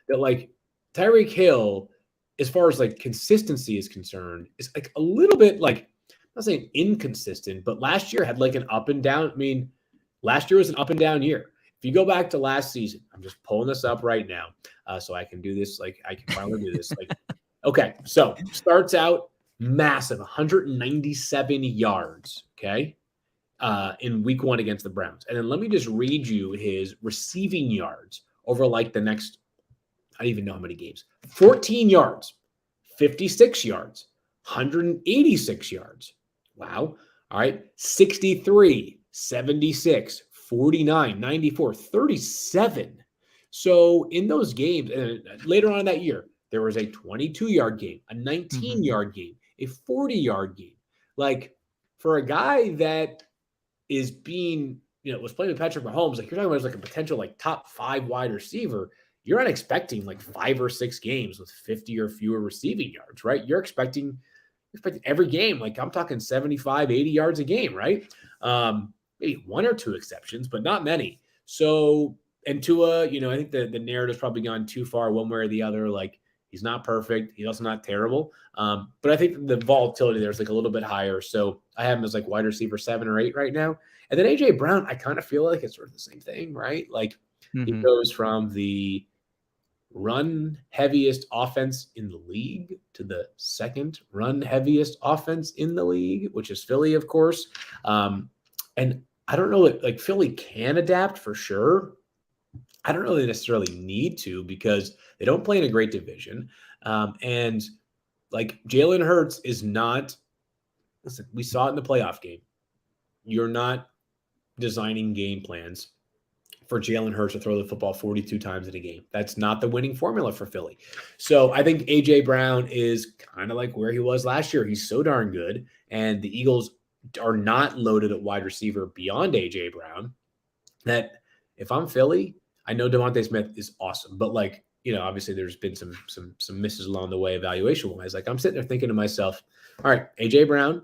that like Tyreek Hill, as far as like consistency is concerned, is like a little bit like, I'm not saying inconsistent, but last year had like an up and down. I mean, last year was an up and down year. If you go back to last season, I'm just pulling this up right now, so I can do this. Like I can finally do this. Like, okay, so starts out massive, 197 yards. Okay, in week 1 against the Browns, and then let me just read you his receiving yards over like the next, I don't even know how many games. 14 yards, 56 yards, 186 yards. Wow. All right. 63, 76, 49, 94, 37. So in those games, and later on in that year, there was a 22-yard game, a 19-yard game, a 40-yard game. Like for a guy that is being, was playing with Patrick Mahomes, like you're talking about as like a potential like top 5 wide receiver, you're not expecting like 5 or 6 games with 50 or fewer receiving yards, right? You're expecting every game, like I'm talking 75, 80 yards a game, right? Maybe 1 or 2 exceptions, but not many. So, and Tua, I think the narrative's probably gone too far one way or the other. Like he's not perfect. He's also not terrible. But I think the volatility there is like a little bit higher. So I have him as like wide receiver 7 or 8 right now. And then AJ Brown, I kind of feel like it's sort of the same thing, right? Like he goes from the run heaviest offense in the league to the second run heaviest offense in the league, which is Philly, of course. And I don't know, like Philly can adapt for sure. I don't really necessarily need to because they don't play in a great division. And like Jalen Hurts is not, listen, we saw it in the playoff game. You're not designing game plans for Jalen Hurts to throw the football 42 times in a game. That's not the winning formula for Philly. So I think A.J. Brown is kind of like where he was last year. He's so darn good. And the Eagles are not loaded at wide receiver beyond A.J. Brown that if I'm Philly, I know Devontae Smith is awesome. But like, obviously there's been some misses along the way evaluation-wise. Like I'm sitting there thinking to myself, all right, A.J. Brown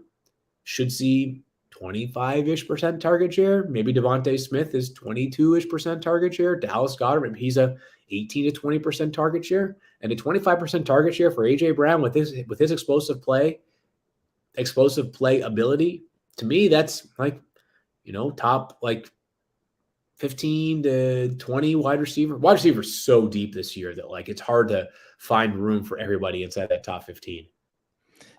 should see 25-ish% target share. Maybe Devontae Smith is 22-ish% target share. Dallas Goedert, maybe he's a 18 to 20% target share, and a 25% target share for AJ Brown with his explosive play ability. To me, that's like, top like 15 to 20 wide receiver. Wide receiver is so deep this year that like it's hard to find room for everybody inside that top 15.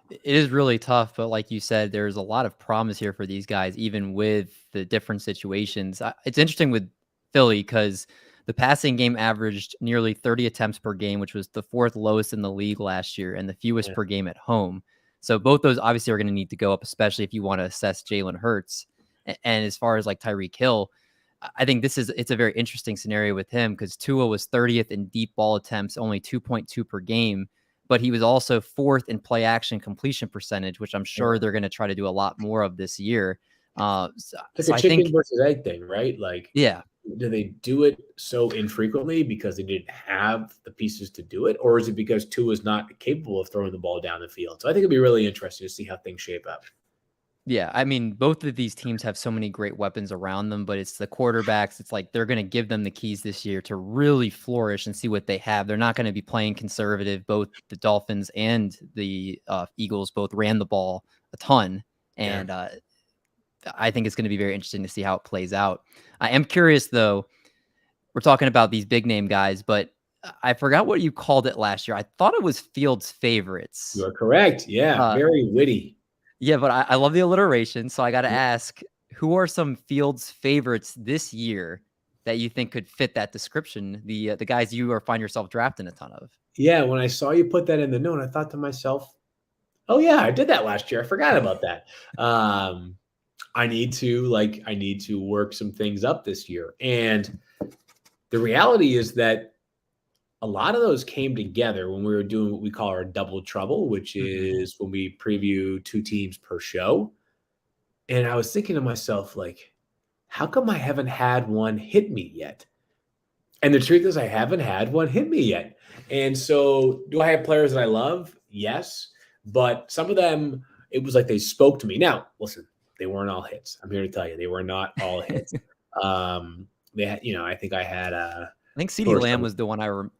It is really tough, but like you said, there's a lot of promise here for these guys, even with the different situations. It's interesting with Philly because the passing game averaged nearly 30 attempts per game, which was the 4th lowest in the league last year and the fewest per game at home. So both those obviously are going to need to go up, especially if you want to assess Jalen Hurts. And as far as like Tyreek Hill, I think it's a very interesting scenario with him because Tua was 30th in deep ball attempts, only 2.2 per game. But he was also 4th in play action completion percentage, which I'm sure they're going to try to do a lot more of this year. It's a chicken versus egg thing, right? Like, yeah. Do they do it so infrequently because they didn't have the pieces to do it? Or is it because Tua is not capable of throwing the ball down the field? So I think it'd be really interesting to see how things shape up. Yeah, I mean, both of these teams have so many great weapons around them, but it's the quarterbacks. It's like they're going to give them the keys this year to really flourish and see what they have. They're not going to be playing conservative. Both the Dolphins and the Eagles both ran the ball a ton, and I think it's going to be very interesting to see how it plays out. I am curious, though. We're talking about these big name guys, but I forgot what you called it last year. I thought it was Fields' favorites. You are correct. Yeah, very witty. Yeah, but I love the alliteration, so I got to ask, who are some Fields favorites this year that you think could fit that description? The guys you find yourself drafting a ton of. Yeah, when I saw you put that in the note, I thought to myself, "Oh yeah, I did that last year. I forgot about that." I need to work some things up this year, and the reality is that a lot of those came together when we were doing what we call our double trouble, which is when we preview 2 teams per show. And I was thinking to myself, like, how come I haven't had one hit me yet? And the truth is, I haven't had one hit me yet. And so, do I have players that I love? Yes. But some of them, it was like they spoke to me. Now, listen, they weren't all hits. I'm here to tell you, they were not all hits. They had, I think I had I think CeeDee Lamb was the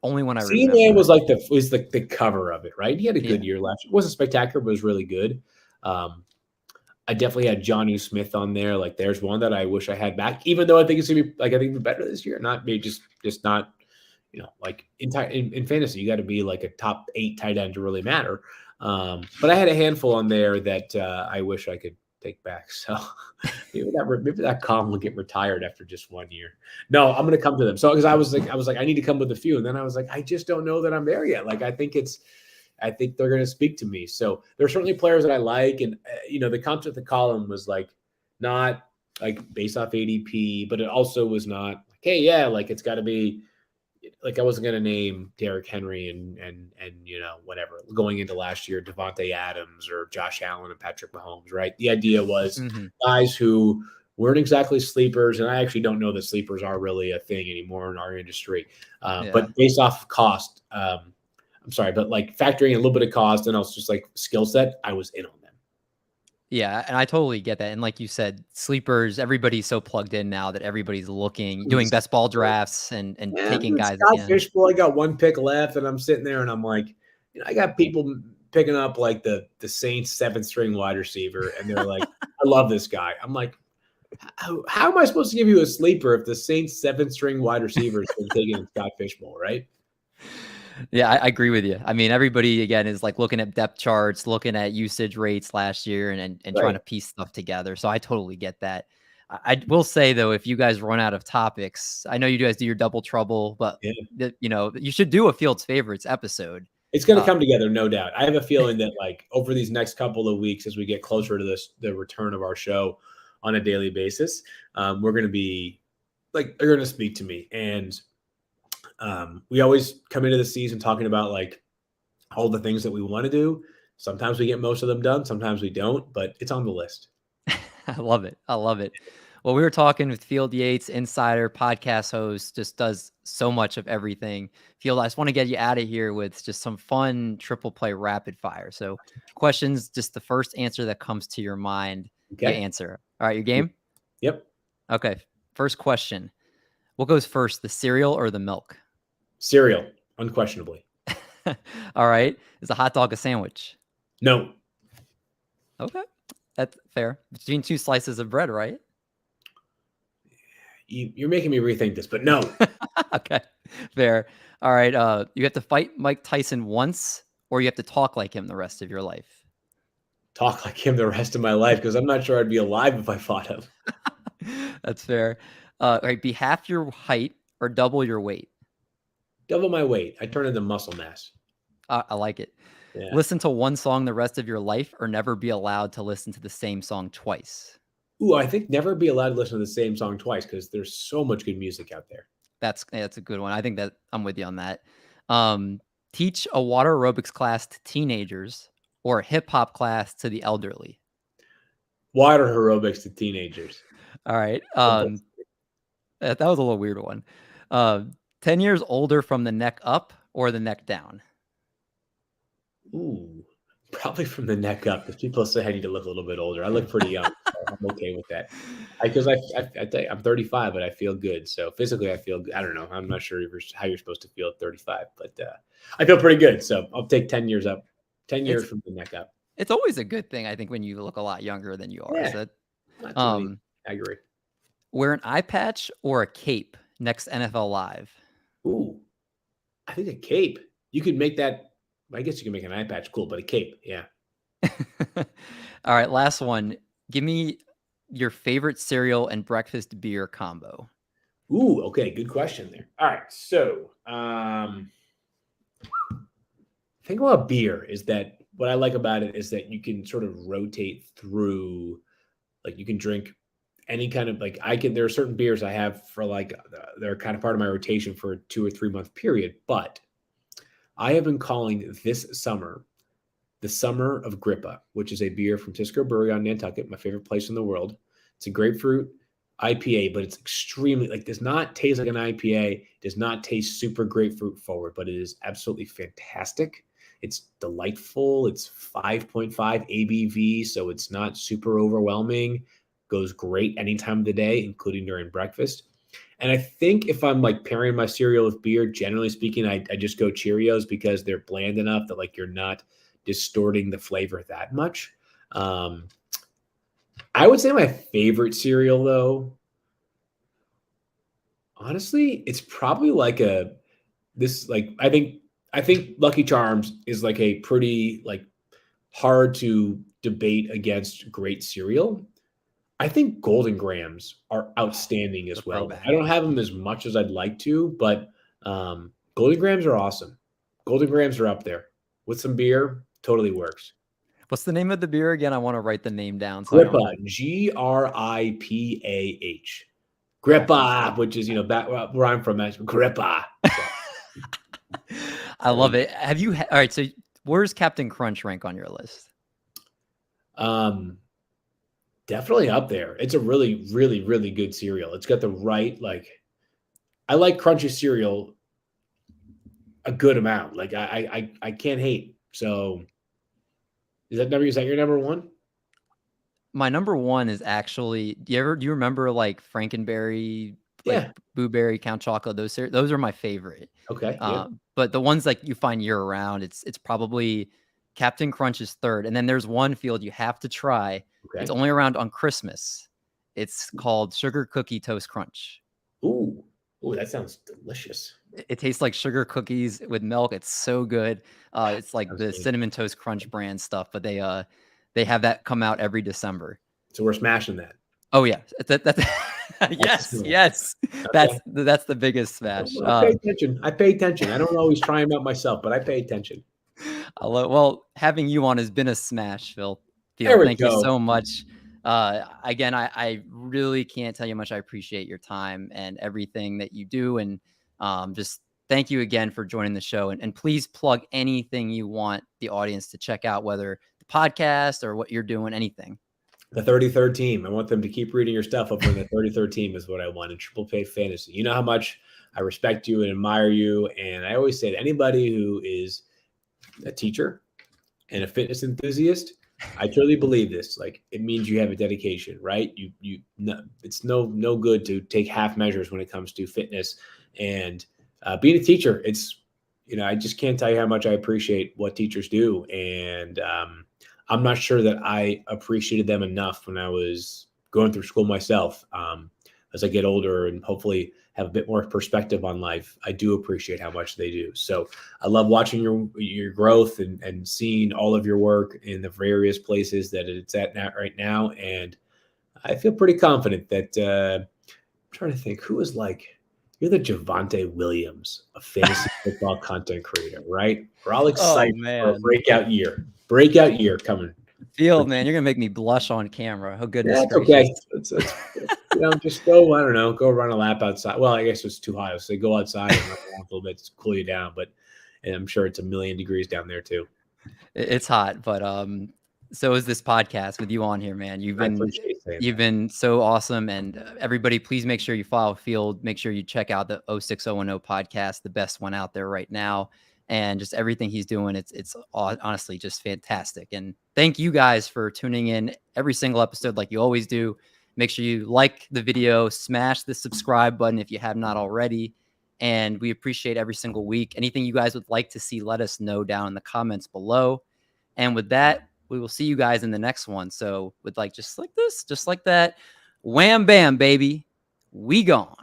only one I remember. CeeDee Lamb was like the cover of it, right? He had a good year last year. It wasn't spectacular, but it was really good. I definitely had Jonnu Smith on there. Like, there's one that I wish I had back, even though I think it's gonna be like I think even better this year. Not maybe just not, like in fantasy, you got to be like a top 8 tight end to really matter. But I had a handful on there that I wish I could take back. So maybe that column will get retired after just 1 year. No, I'm going to come to them. So because I was like, I need to come with a few, and then I was like, I just don't know that I'm there yet. Like, I think they're going to speak to me. So there are certainly players that I like, and the concept of the column was like not like based off ADP, but it also was not like, hey, yeah, like it's got to be. Like, I wasn't going to name Derrick Henry and whatever going into last year, Devontae Adams or Josh Allen and Patrick Mahomes, right? The idea was guys who weren't exactly sleepers, and I actually don't know that sleepers are really a thing anymore in our industry. But based off cost, I'm sorry, but like factoring in a little bit of cost and also just like skill set, I was in on them. Yeah, and I totally get that. And like you said, sleepers, everybody's so plugged in now that everybody's doing best ball drafts and taking guys. Scott Fishbowl, I got 1 pick left, and I'm sitting there and I'm like, I got people picking up like the Saints 7th string wide receiver, and they're like, I love this guy. I'm like, how am I supposed to give you a sleeper if the Saints 7th string wide receiver has been taking Scott Fishbowl, right? Yeah, I agree with you. I mean, everybody again is like looking at depth charts, looking at usage rates last year, and trying to piece stuff together. So I totally get that. I will say though, if you guys run out of topics, I know you guys do your double trouble, but you should do a Fields favorites episode. It's going to come together, no doubt. I have a feeling that like over these next couple of weeks, as we get closer to the return of our show on a daily basis, we're going to be like, they're going to speak to me. And we always come into the season talking about like all the things that we want to do. Sometimes we get most of them done. Sometimes we don't, but it's on the list. I love it. Well, we were talking with Field Yates, insider, podcast host, just does so much of everything. Field, I just want to get you out of here with just some fun triple play rapid fire. So questions, just the first answer that comes to your mind, you answer. All right, your game? Yep. Okay. First question. What goes first, the cereal or the milk? Cereal, unquestionably. All right. Is a hot dog a sandwich? No. Okay. That's fair. Between 2 slices of bread, right? You're making me rethink this, but no. Okay. Fair. All right. You have to fight Mike Tyson once, or you have to talk like him the rest of your life? Talk like him the rest of my life, because I'm not sure I'd be alive if I fought him. That's fair. All right. Be half your height or double your weight? Double my weight. I turn into muscle mass. I like it. Yeah. Listen to one song the rest of your life, or never be allowed to listen to the same song twice? Ooh, I think never be allowed to listen to the same song twice, because there's so much good music out there. That's a good one. I think that I'm with you on that. Teach a water aerobics class to teenagers or a hip hop class to the elderly? Water aerobics to teenagers. All right. That was a little weird one. 10 years older from the neck up or the neck down? Ooh, Probably from the neck up, because people say I need to look a little bit older. I look pretty young, so I'm okay with that. Because I think I'm 35, but I feel good. So physically, I feel good. I don't know. I'm not sure how you're supposed to feel at 35, but I feel pretty good. So I'll take 10 years up, 10 years from the neck up. It's always a good thing, I think, when you look a lot younger than you are. Yeah, So, absolutely. I agree. wear an eye patch or a cape next NFL Live. Ooh, I think a cape. You could make that. I guess you can make an eye patch cool, but a cape, yeah. All right, last one. Give me your favorite cereal and breakfast beer combo. Ooh, okay, good question there. All right, so thing about beer is that what I like about it is that you can sort of rotate through, like you can drink any kind of there are certain beers I have for they're kind of part of my rotation for a 2 or 3 month period, but I have been calling this summer the summer of Grippa, which is a beer from Tisco Brewery on Nantucket, my favorite place in the world. It's a grapefruit IPA, but it's extremely does not taste like an IPA, does not taste super grapefruit forward, but it is absolutely fantastic. It's delightful. It's 5.5 ABV, so it's not super overwhelming. Goes great any time of the day, including during breakfast. And I think if I'm pairing my cereal with beer, generally speaking, I just go Cheerios because they're bland enough that you're not distorting the flavor that much. I would say my favorite cereal, though, honestly, it's probably I think Lucky Charms is a pretty hard to debate against great cereal. I think Golden Grams are outstanding as well. throwback. I don't have them as much as I'd like to, but Golden Grams are awesome. Golden Grams are up there with some beer. Totally works. What's the name of the beer again? I want to write the name down. So Grippa, Gripah, Grippa, which is back where I'm from, Grippa. I love it. Have you? All right. So where's Captain Crunch rank on your list? Definitely up there. It's a really, really, really good cereal. It's got the right I like crunchy cereal a good amount. I can't hate. So is that your number one? My number one is actually. Do you remember Frankenberry, Yeah. Blueberry, Count Chocolate? Those are my favorite. Okay. Yeah. But the ones you find year round, it's probably Captain Crunch is third, and then there's one field you have to try. Okay. It's only around on Christmas. It's called Sugar Cookie Toast Crunch. Ooh, that sounds delicious. It tastes like sugar cookies with milk. It's so good. It's like the good. Cinnamon Toast Crunch brand stuff, but they have that come out every December. So we're smashing that. Oh yeah, that's yes. Okay. That's the biggest smash. I pay attention. I don't always try them out myself, but I pay attention. Well, having you on has been a smash, Phil. Thank you so much. Again, I really can't tell you how much I appreciate your time and everything that you do, and just thank you again for joining the show. And please plug anything you want the audience to check out, whether the podcast or what you're doing, anything. The 33rd team. I want them to keep reading your stuff over in the 33rd team is what I want in Triple Play Fantasy. You know how much I respect you and admire you. And I always say that anybody who is a teacher and a fitness enthusiast, I truly believe this. It means you have a dedication, right? It's no good to take half measures when it comes to fitness and being a teacher. It's, I just can't tell you how much I appreciate what teachers do. And I'm not sure that I appreciated them enough when I was going through school myself. As I get older and hopefully have a bit more perspective on life, I do appreciate how much they do. So I love watching your growth and seeing all of your work in the various places that it's at right now. And I feel pretty confident that I'm trying to think who is you're the Javonte Williams of fantasy football content creator, right? We're all excited for a breakout year. Breakout year coming. Field, man, you're gonna make me blush on camera. Oh goodness gracious. Okay. It's just go. I don't know. Go run a lap outside. Well, I guess it's too hot. So go outside and run around a little bit to cool you down. And I'm sure it's 1,000,000 degrees down there too. It's hot, but so is this podcast with you on here, man. You've been so awesome, and everybody, please make sure you follow Field. Make sure you check out the 06010 podcast, the best one out there right now. and just everything he's doing. It's honestly just fantastic. And thank you guys for tuning in every single episode like you always do. Make sure you like the video, smash the subscribe button if you have not already. And we appreciate every single week. Anything you guys would like to see, let us know down in the comments below. And with that, we will see you guys in the next one. So with like just like this, just like that, wham bam, baby, we gone.